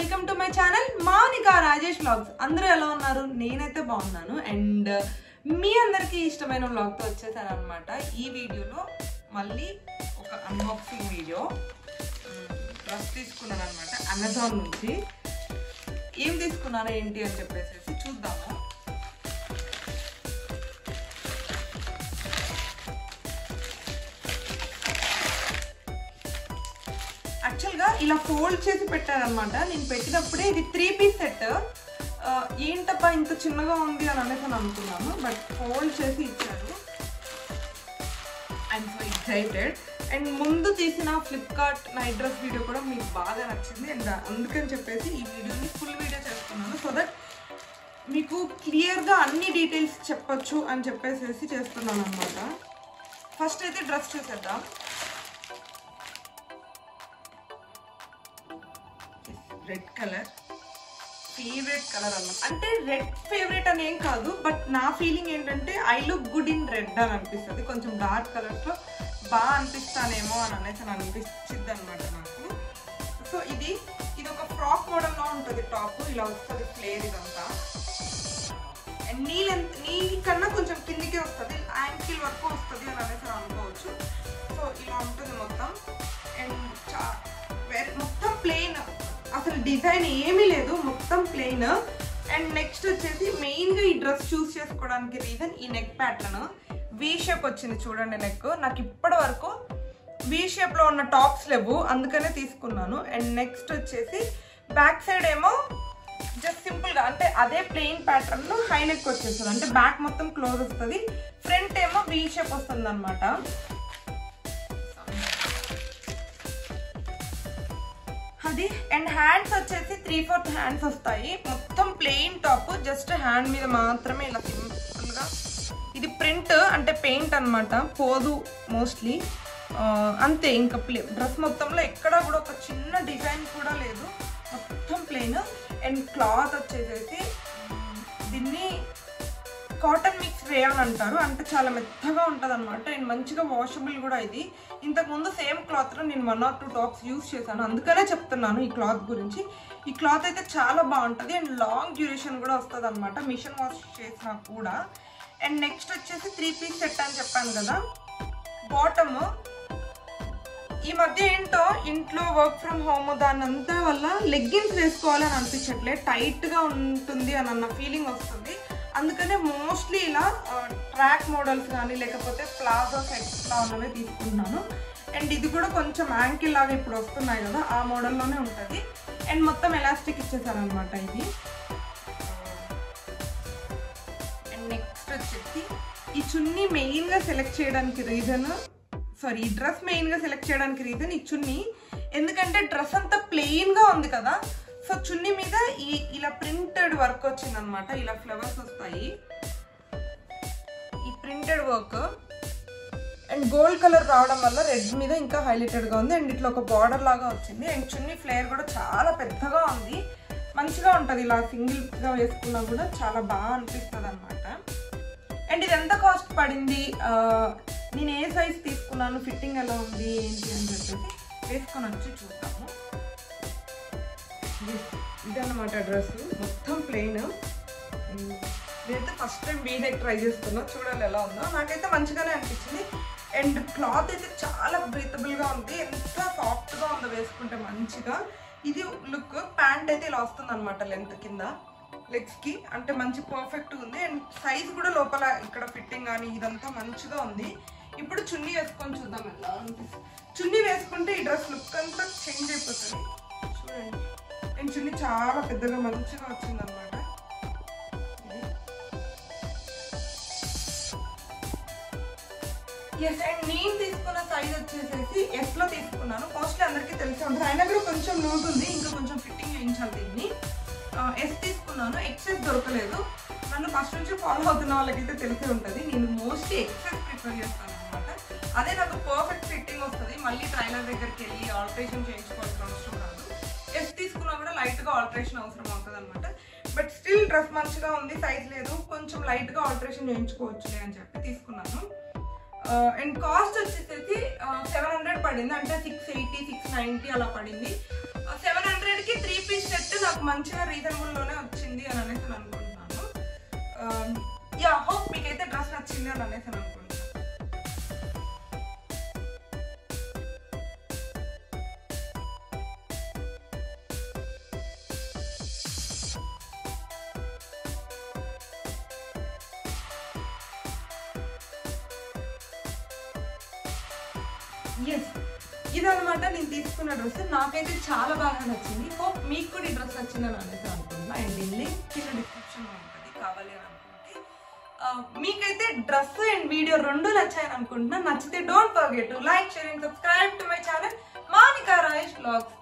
Welcome to my channel Mounika Rajesh vlogs. అందరూ ఎలా ఉన్నారు? నేనైతే బాగున్నాను. అండ్ మీ అందరికీ ఇష్టమైన వ్లాగ్తో వచ్చేసాను అనమాట. ఈ వీడియోలో మళ్ళీ ఒక అన్బాక్సింగ్ వీడియో. డ్రెస్ తీసుకున్నాను అనమాట అమెజాన్ నుంచి. ఏం తీసుకున్నాను ఏంటి అని చెప్పేసి చూద్దాము. యాక్చువల్గా ఇలా ఫోల్డ్ చేసి పెట్టారనమాట. నేను పెట్టినప్పుడే ఇది 3 పీస్ సెట్. ఏంటబ్బా ఇంత చిన్నగా ఉంది అని అనేసి అనుకున్నాను, బట్ ఫోల్డ్ చేసి ఇచ్చారు. I'm so excited. అండ్ ముందు తీసిన ఫ్లిప్కార్ట్ నైట్ డ్రెస్ వీడియో కూడా మీకు బాగా నచ్చింది. అండ్ అందుకని చెప్పేసి ఈ వీడియోని ఫుల్ వీడియో చేస్తున్నాను, సో దట్ మీకు క్లియర్గా అన్ని డీటెయిల్స్ చెప్పచ్చు అని చెప్పేసి చేస్తున్నాను అనమాట. ఫస్ట్ అయితే డ్రెస్ చూసేద్దాం. రెడ్ కలర్ ఫేవరెట్ కలర్ అన్నమాట. అంటే రెడ్ ఫేవరెట్ అని ఏం కాదు, బట్ నా ఫీలింగ్ ఏంటంటే I look good in red అని అనిపిస్తుంది. కొంచెం డార్క్ కలర్స్లో బాగా అనిపిస్తానేమో అని అనేసి అనిపించింది అనమాట నాకు. సో ఇది ఒక ఫ్రాక్ మోడల్లో ఉంటుంది. టాప్ ఇలా వస్తుంది, ఫ్లేర్ ఇదంతా. అండ్ నీ కన్నా కొంచెం కిందికే వస్తుంది, యాంకిల్ వరకు వస్తుంది అని అనేసి అనుకోవచ్చు. సో ఇలా ఉంటుంది మొత్తం. అండ్ మొత్తం ప్లెయిన్, అసలు డిజైన్ ఏమీ లేదు, మొత్తం ప్లెయిన్. అండ్ నెక్స్ట్ వచ్చేసి మెయిన్గా ఈ డ్రెస్ చూస్ చేసుకోవడానికి రీజన్ ఈ నెక్ ప్యాటర్న్. వీ షేప్ వచ్చింది చూడండి నెక్. నాకు ఇప్పటి వరకు వీ షేప్లో ఉన్న టాప్స్ లేవు, అందుకనే తీసుకున్నాను. అండ్ నెక్స్ట్ వచ్చేసి బ్యాక్ సైడ్ ఏమో జస్ట్ సింపుల్గా అంటే అదే ప్లెయిన్ ప్యాటర్న్లో హై నెక్ వచ్చేస్తుంది, అంటే బ్యాక్ మొత్తం క్లోజ్ వస్తుంది. ఫ్రంట్ ఏమో వీ షేప్ వస్తుంది అనమాట. అది అండ్ హ్యాండ్స్ వచ్చేసి 3/4 హ్యాండ్స్ వస్తాయి. మొత్తం ప్లెయిన్ టాప్, జస్ట్ హ్యాండ్ మీద మాత్రమే ఇలా సింపుల్గా. ఇది ప్రింట్ అంటే పెయింట్ అనమాట, పోదు మోస్ట్లీ. అంతే, ఇంకా డ్రెస్ మొత్తంలో ఎక్కడా కూడా ఒక చిన్న డిజైన్ కూడా లేదు, మొత్తం ప్లెయిన్. అండ్ క్లాత్ వచ్చేసేసి దీన్ని కాటన్ మిక్స్ రేయాన్ అంటారు, అంటే చాలా మెత్తగా ఉంటుంది అనమాట. అండ్ మంచిగా వాషబుల్ కూడా. ఇది ఇంతకుముందు సేమ్ క్లాత్లో నేను 1 or 2 టాప్స్ యూజ్ చేశాను, అందుకనే చెప్తున్నాను ఈ క్లాత్ గురించి. ఈ క్లాత్ అయితే చాలా బాగుంటుంది అండ్ లాంగ్ డ్యూరేషన్ కూడా వస్తుంది అనమాట, మిషన్ వాష్ చేసినా కూడా. అండ్ నెక్స్ట్ వచ్చేసి 3 పీస్ సెట్ అని చెప్పాను కదా. బాటమ్ ఈ మధ్య ఏంటో ఇంట్లో వర్క్ ఫ్రమ్ హోమ్ దానంతా వల్ల లెగ్గిన్స్ వేసుకోవాలని అనిపించట్లే, టైట్గా ఉంటుంది అని అన్న ఫీలింగ్ వస్తుంది. అందుకనే మోస్ట్లీ ఇలా ట్రాక్ మోడల్స్ కానీ లేకపోతే ప్లాజో సెట్స్లా ఉన్నవే తీసుకుంటున్నాను. అండ్ ఇది కూడా కొంచెం యాంకిల్ లాగా ఇప్పుడు వస్తున్నాయి కదా, ఆ మోడల్లోనే ఉంటుంది. అండ్ మొత్తం ఎలాస్టిక్ ఇచ్చేసారనమాట ఇది. అండ్ నెక్స్ట్ వచ్చేసి ఈ చున్నీ మెయిన్గా సెలెక్ట్ చేయడానికి రీజన్, ఈ డ్రెస్ మెయిన్గా సెలెక్ట్ చేయడానికి రీజన్ ఈ చున్నీ. ఎందుకంటే డ్రెస్ అంతా ప్లెయిన్గా ఉంది కదా, సో చున్నీ మీద ఇలా ప్రింటెడ్ వర్క్ వచ్చింది అనమాట. ఇలా ఫ్లవర్స్ వస్తాయి, ఈ printed work. And gold colour రావడం వల్ల రెడ్ మీద ఇంకా హైలైటెడ్గా ఉంది. అండ్ ఇట్లా ఒక బార్డర్ లాగా వచ్చింది. అండ్ చున్నీ ఫ్లేర్ కూడా చాలా పెద్దగా ఉంది, మంచిగా ఉంటుంది. ఇలా సింగిల్గా వేసుకున్నా కూడా చాలా బాగా అనిపిస్తుంది అనమాట. అండ్ ఇది ఎంత కాస్ట్ పడింది, నేను ఏ సైజ్ తీసుకున్నాను, ఫిట్టింగ్ ఎలా ఉంది ఏంటి అని చెప్పేసి వేసుకొని వచ్చి చూద్దాము. ఇదన్నమాట డ్రెస్, మొత్తం ప్లెయిన్. నేనైతే ఫస్ట్ టైం వీనెక్ ట్రై చేస్తున్నా, చూడాలి ఎలా ఉందో. నాకైతే మంచిగానే అనిపించింది. అండ్ క్లాత్ అయితే చాలా బ్రీతబుల్గా ఉంది, ఎంత సాఫ్ట్గా ఉందో వేసుకుంటే మంచిగా. ఇది లుక్. ప్యాంట్ అయితే ఇలా వస్తుంది అనమాట లెంత్ కింద లెగ్స్కి, అంటే మంచి పర్ఫెక్ట్గా ఉంది. అండ్ సైజ్ కూడా లోపల ఇక్కడ ఫిట్టింగ్ కానీ ఇదంతా మంచిగా ఉంది. ఇప్పుడు చున్నీ వేసుకొని చూద్దాం ఎలా అనిపిస్తుంది. చున్నీ వేసుకుంటే ఈ డ్రెస్ లుక్ అంతా చేంజ్ అయిపోతుంది చూడండి. అండ్ చున్నీ చాలా పెద్దగా మంచిగా వచ్చింది అనమాట. ఎస్. అండ్ నేను తీసుకున్న సైజ్ వచ్చేసేసి ఎస్లో తీసుకున్నాను. మోస్ట్లీ అందరికీ తెలిసి ఉంటుంది, అయినా కూడా కొంచెం లూజ్ ఉంది, ఇంకా కొంచెం ఫిట్టింగ్ చేయించాలి దీన్ని. ఎస్ తీసుకున్నాను, ఎక్సెస్ దొరకలేదు. నన్ను ఫస్ట్ నుంచి ఫాలో అవుతున్న వాళ్ళకైతే తెలిసే ఉంటుంది, నేను మోస్ట్లీ ఎక్సెస్ ప్రిఫర్ చేస్తాను అనమాట. అదే నాకు పర్ఫెక్ట్ ఫిట్టింగ్ వస్తుంది, మళ్ళీ ట్రైలర్ దగ్గరికి వెళ్ళి ఆల్టరేషన్ చేయించుకోవాల్సిన అవసరం రాదు. ఎస్ తీసుకున్నా కూడా లైట్గా ఆల్టరేషన్ అవసరం అవుతుంది అనమాట. బట్ స్టిల్ డ్రెస్ మంచిగా ఉంది, సైజ్ లేదు, కొంచెం లైట్గా ఆల్టరేషన్ చేయించుకోవచ్చులే అని చెప్పి తీసుకున్నాను. అండ్ కాస్ట్ వచ్చేసి 700 పడింది, అంటే 680 690 అలా పడింది. 700కి 3 పీస్ సెట్ నాకు మంచిగా రీజనబుల్ లోనే వచ్చింది అని అనేసి అనుకుంటున్నాను. యా హోప్ మీకైతే డ్రెస్ నచ్చింది అని అనేసి అనుకుంటున్నాను. ఎస్, ఇదనమాట నేను తీసుకున్న డ్రెస్. నాకైతే చాలా బాగా నచ్చింది. హోప్ మీకు కూడా ఈ డ్రెస్ నచ్చిందని అనేసి అనుకుంటున్నా. అండ్ ఈ లింక్ కింద డిస్క్రిప్షన్లో ఉంటుంది, కావాలి అని అనుకుంటే. మీకైతే డ్రెస్ అండ్ వీడియో రెండు నచ్చాయని అనుకుంటున్నా. నచ్చితే don't forget to like, share and subscribe to my channel Manika Rayesh vlogs.